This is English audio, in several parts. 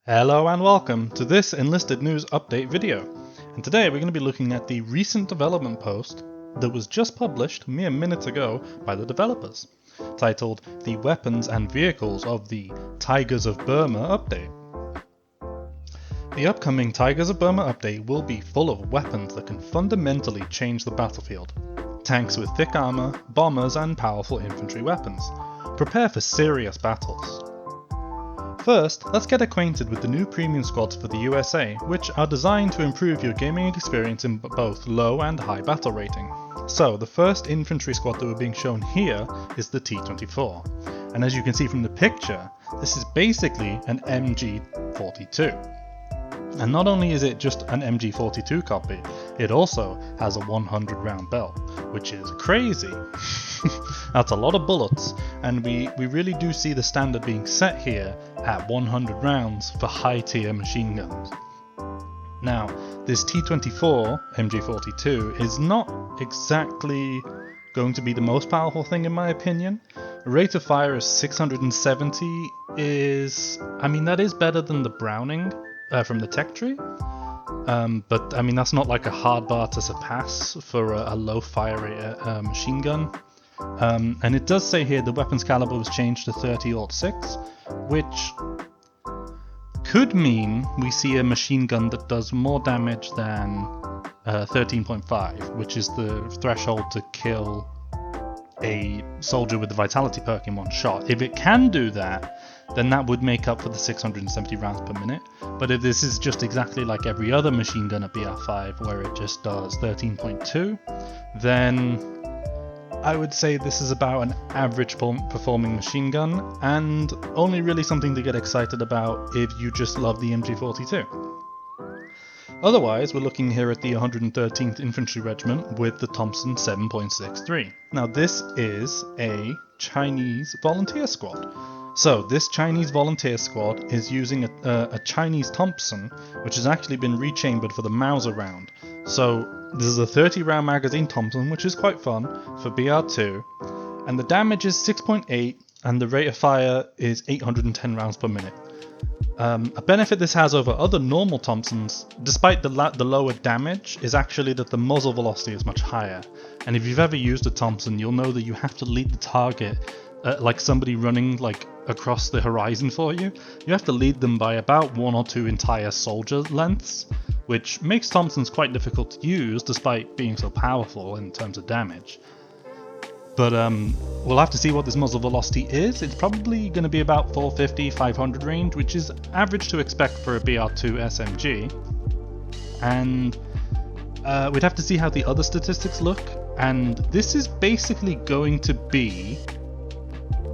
Hello and welcome to this Enlisted News Update video. And today we're going to be looking at the recent development post that was just published mere minutes ago by the developers, titled The Weapons and Vehicles of the Tigers of Burma Update. The upcoming Tigers of Burma update will be full of weapons that can fundamentally change the battlefield. Tanks with thick armor, bombers and powerful infantry weapons. Prepare for serious battles. First, let's get acquainted with the new premium squads for the USA, which are designed to improve your gaming experience in both low and high battle rating. So, the first infantry squad that we're being shown here is the T-24. And as you can see from the picture, this is basically an MG42. And not only is it just an MG42 copy, it also has a 100 round belt, which is crazy. That's a lot of bullets, and we really do see the standard being set here at 100 rounds for high tier machine guns. Now, this T-24 MG42 is not exactly going to be the most powerful thing in my opinion. Rate of fire is 670 that is better than the Browning from the tech tree, but that's not like a hard bar to surpass for a low fire rate machine gun. And it does say here the weapons caliber was changed to 30-06, which could mean we see a machine gun that does more damage than 13.5, which is the threshold to kill a soldier with the vitality perk in one shot. If it can do that, then that would make up for the 670 rounds per minute. But if this is just exactly like every other machine gun at BR5 where it just does 13.2, then I would say this is about an average performing machine gun, and only really something to get excited about if you just love the MG42. Otherwise, we're looking here at the 113th Infantry Regiment with the Thompson 7.63. Now this is a Chinese volunteer squad. So this Chinese volunteer squad is using a Chinese Thompson, which has actually been rechambered for the Mauser round. So this is a 30 round magazine Thompson, which is quite fun for BR2, and the damage is 6.8 and the rate of fire is 810 rounds per minute. A benefit this has over other normal Thompsons, despite the lower damage, is actually that the muzzle velocity is much higher. And if you've ever used a Thompson, you'll know that you have to lead the target like somebody running across the horizon for you. You have to lead them by about 1 or 2 entire soldier lengths, which makes Thompsons quite difficult to use despite being so powerful in terms of damage. But we'll have to see what this muzzle velocity is. It's probably going to be about 450-500 range, which is average to expect for a BR2 SMG. And we'd have to see how the other statistics look. And this is basically going to be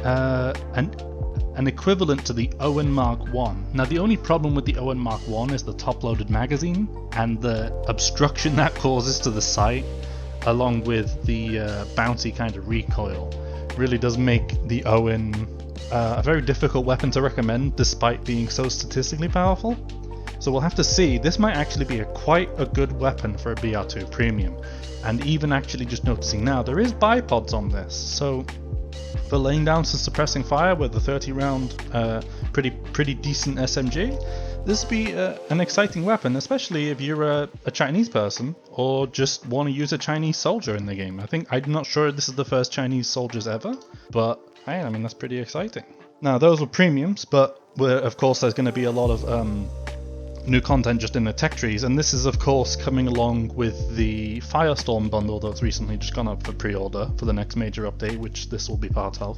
an equivalent to the Owen Mark 1. Now the only problem with the Owen Mark 1 is the top-loaded magazine and the obstruction that causes to the sight, along with the bouncy kind of recoil, really does make the Owen a very difficult weapon to recommend despite being so statistically powerful. So we'll have to see. This might actually be quite a good weapon for a BR2 premium. And even actually just noticing now, there is bipods on this, so for laying down some suppressing fire with a 30 round pretty decent SMG, this would be an exciting weapon, especially if you're a Chinese person or just want to use a Chinese soldier in the game. I'm not sure if this is the first Chinese soldiers ever, but hey, that's pretty exciting. Now those were premiums, but of course there's going to be a lot of new content just in the tech trees, and this is of course coming along with the Firestorm bundle that's recently just gone up for pre-order for the next major update, which this will be part of.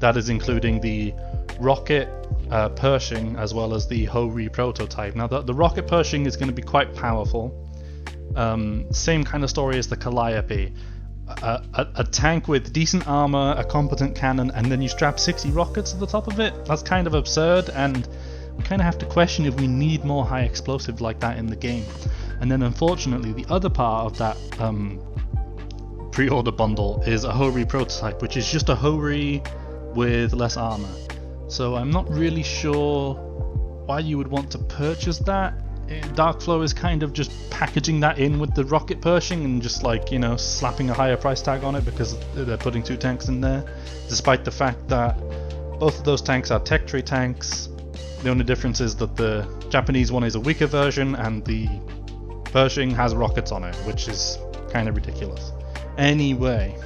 That is including the Rocket Pershing as well as the Ho-Ri prototype. Now the Rocket Pershing is going to be quite powerful. Same kind of story as the Calliope. A tank with decent armor, a competent cannon, and then you strap 60 rockets at the top of it. That's kind of absurd, and we kind of have to question if we need more high explosive like that in the game. And then unfortunately the other part of that pre-order bundle is a Ho-Ri prototype, which is just a Ho-Ri with less armor. So I'm not really sure why you would want to purchase that. Darkflow is kind of just packaging that in with the Rocket Pershing and just slapping a higher price tag on it because they're putting 2 tanks in there, despite the fact that both of those tanks are tech tree tanks. The only difference is that the Japanese one is a weaker version and the Pershing has rockets on it, which is kind of ridiculous. Anyway,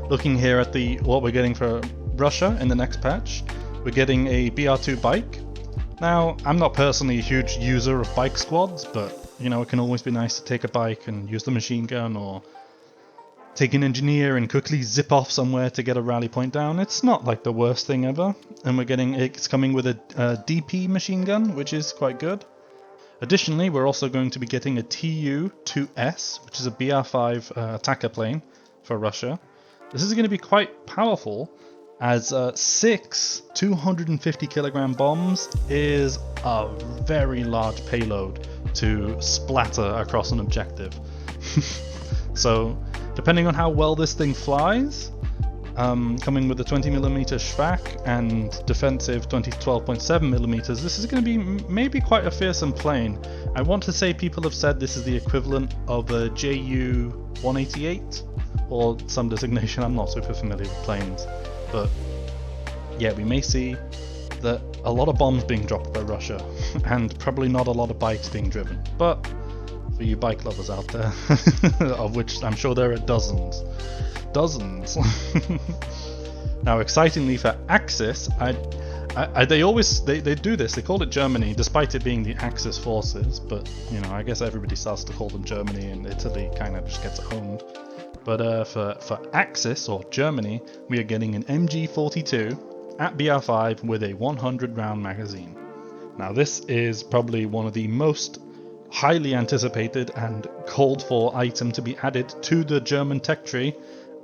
looking here at what we're getting for Russia in the next patch, we're getting a BR2 bike. Now, I'm not personally a huge user of bike squads, but you know, it can always be nice to take a bike and use the machine gun, or take an engineer and quickly zip off somewhere to get a rally point down. It's not like the worst thing ever, and it's coming with a DP machine gun, which is quite good. Additionally, we're also going to be getting a Tu-2S, which is a BR5 attacker plane for Russia. This is going to be quite powerful, as 6 250 kilogram bombs is a very large payload to splatter across an objective. So, depending on how well this thing flies, coming with the 20mm Schwack and defensive 12.7mm, this is going to be maybe quite a fearsome plane. I want to say people have said this is the equivalent of a Ju-188, or some designation. I'm not super familiar with planes, but yeah, we may see that a lot of bombs being dropped by Russia, and probably not a lot of bikes being driven. But for you bike lovers out there, of which I'm sure there are dozens. Now, excitingly for Axis, they do this. They call it Germany, despite it being the Axis forces. But you know, I guess everybody starts to call them Germany, and Italy kind of just gets it owned. But for Axis or Germany, we are getting an MG42 at BR5 with a 100 round magazine. Now, this is probably one of the most highly anticipated and called for item to be added to the German tech tree,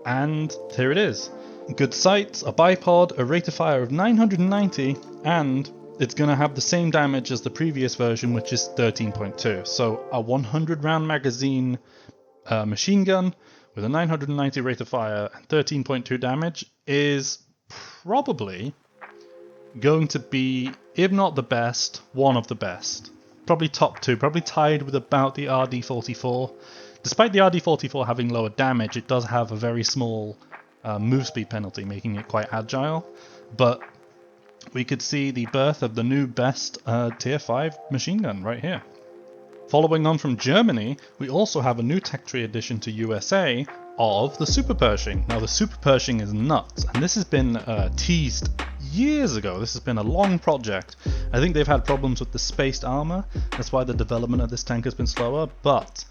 and here it is. Good sights, a bipod, a rate of fire of 990, and it's going to have the same damage as the previous version, which is 13.2. So a 100 round magazine machine gun with a 990 rate of fire and 13.2 damage is probably going to be, if not the best, one of the best. Probably top two, probably tied with about the RD-44. Despite the RD-44 having lower damage, it does have a very small move speed penalty, making it quite agile. But we could see the birth of the new best tier 5 machine gun right here. Following on from Germany, we also have a new tech tree addition to USA of the Super Pershing. Now, the Super Pershing is nuts, and this has been teased years ago. This has been a long project. I think they've had problems with the spaced armor. That's why the development of this tank has been slower, but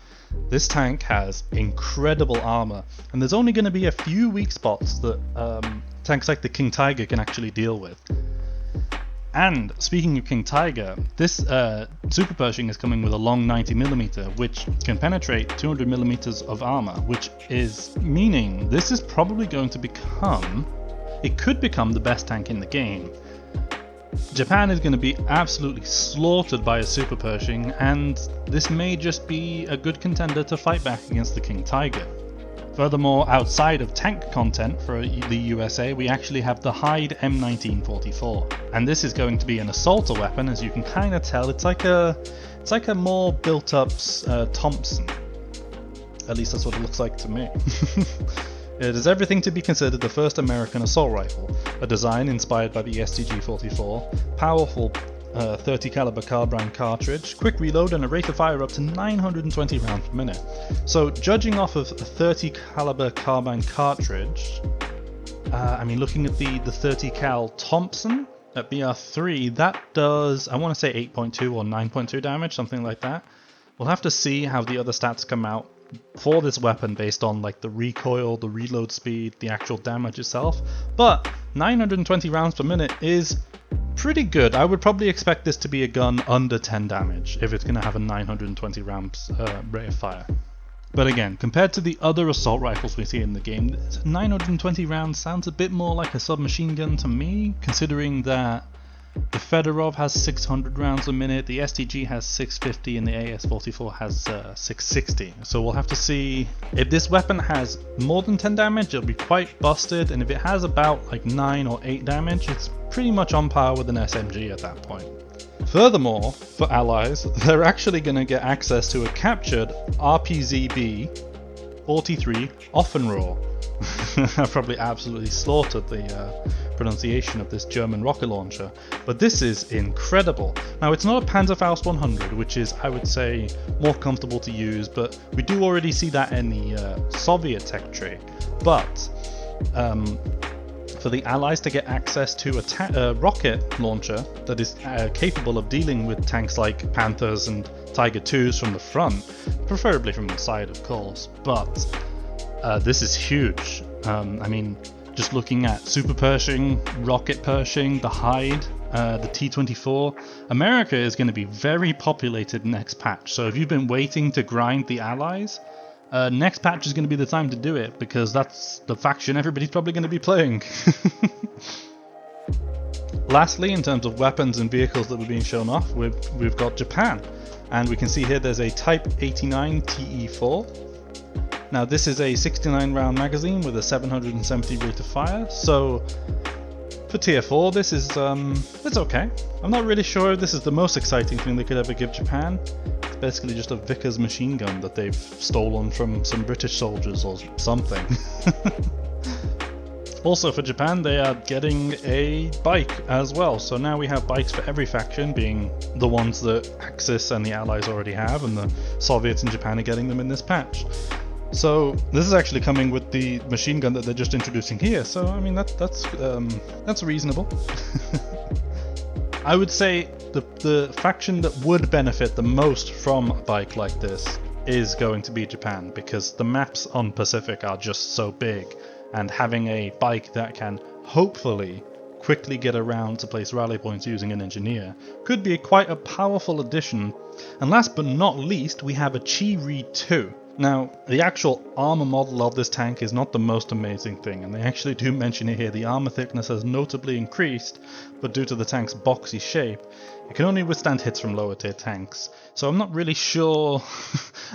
this tank has incredible armor, and there's only going to be a few weak spots that tanks like the King Tiger can actually deal with. And speaking of King Tiger, this Super Pershing is coming with a long 90mm, which can penetrate 200mm of armor, which is meaning this is probably going to become, it could become the best tank in the game. Japan is going to be absolutely slaughtered by a Super Pershing, and this may just be a good contender to fight back against the King Tiger. Furthermore, outside of tank content for the USA, we actually have the Hyde M1944, and this is going to be an assaulter weapon. As you can kind of tell, it's like a more built-up Thompson. At least that's what it looks like to me. It has everything to be considered the first American assault rifle, a design inspired by the STG-44, powerful 30 caliber carbine cartridge, quick reload, and a rate of fire up to 920 rounds per minute. So judging off of a 30 caliber carbine cartridge, I mean, looking at the 30 cal Thompson at BR3, that does, I want to say 8.2 or 9.2 damage, something like that. We'll have to see how the other stats come out for this weapon based on like the recoil, the reload speed, the actual damage itself, but 920 rounds per minute is pretty good. I would probably expect this to be a gun under 10 damage if it's going to have a 920 rounds rate of fire. But again, compared to the other assault rifles we see in the game, 920 rounds sounds a bit more like a submachine gun to me, considering that the Fedorov has 600 rounds a minute, the STG has 650, and the AS-44 has 660. So we'll have to see if this weapon has more than 10 damage, it'll be quite busted, and if it has about like 9 or 8 damage, it's pretty much on par with an SMG at that point. Furthermore, for allies, they're actually going to get access to a captured RPZB-43 Offenrohr. I've probably absolutely slaughtered the pronunciation of this German rocket launcher, but this is incredible. Now, it's not a Panzerfaust 100, which is, I would say, more comfortable to use, but we do already see that in the Soviet tech tree. But for the Allies to get access to a rocket launcher that is capable of dealing with tanks like Panthers and Tiger IIs from the front, preferably from the side, of course, but this is huge. I mean, just looking at Super Pershing, Rocket Pershing, the Hyde, the T-24, America is going to be very populated next patch, so if you've been waiting to grind the Allies, next patch is going to be the time to do it, because that's the faction everybody's probably going to be playing. Lastly, in terms of weapons and vehicles that were being shown off, we've got Japan, and we can see here there's a Type 89 TE4. Now this is a 69 round magazine with a 770 rate of fire, so for tier 4 this is, it's okay. I'm not really sure if this is the most exciting thing they could ever give Japan. It's basically just a Vickers machine gun that they've stolen from some British soldiers or something. Also for Japan, they are getting a bike as well, so now we have bikes for every faction, being the ones that Axis and the Allies already have, and the Soviets and Japan are getting them in this patch. So this is actually coming with the machine gun that they're just introducing here, so I mean that's reasonable. I would say the faction that would benefit the most from a bike like this is going to be Japan, because the maps on Pacific are just so big, and having a bike that can hopefully quickly get around to place rally points using an engineer could be quite a powerful addition. And last but not least, we have a Chi-Ri 2. Now, the actual armor model of this tank is not the most amazing thing, and they actually do mention it here. The armor thickness has notably increased, but due to the tank's boxy shape, it can only withstand hits from lower tier tanks. So I'm not really sure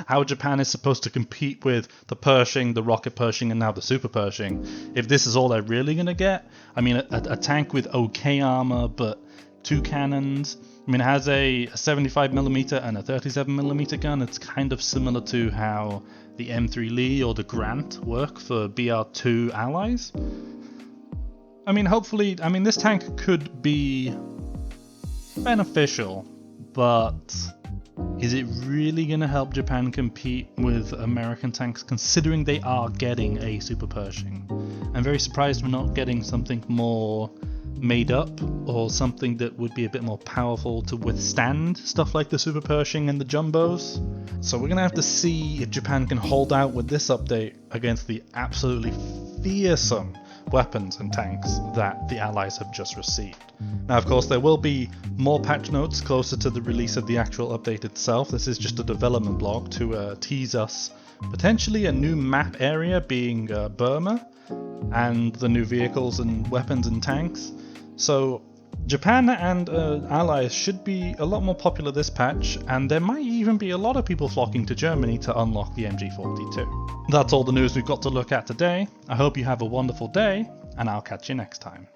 how Japan is supposed to compete with the Pershing, the Rocket Pershing, and now the Super Pershing, if this is all they're really going to get. I mean, a tank with okay armor, but 2 cannons. I mean, it has a 75mm and a 37mm gun. It's kind of similar to how the M3 Lee or the Grant work for BR2 allies. I mean, hopefully, this tank could be beneficial, but is it really going to help Japan compete with American tanks, considering they are getting a Super Pershing? I'm very surprised we're not getting something more made up, or something that would be a bit more powerful to withstand stuff like the Super Pershing and the Jumbos. So we're going to have to see if Japan can hold out with this update against the absolutely fearsome weapons and tanks that the Allies have just received. Now, of course, there will be more patch notes closer to the release of the actual update itself. This is just a development blog to tease us potentially a new map area, being Burma, and the new vehicles and weapons and tanks. So Japan and allies should be a lot more popular this patch, and there might even be a lot of people flocking to Germany to unlock the MG42. That's all the news we've got to look at today. I hope you have a wonderful day, and I'll catch you next time.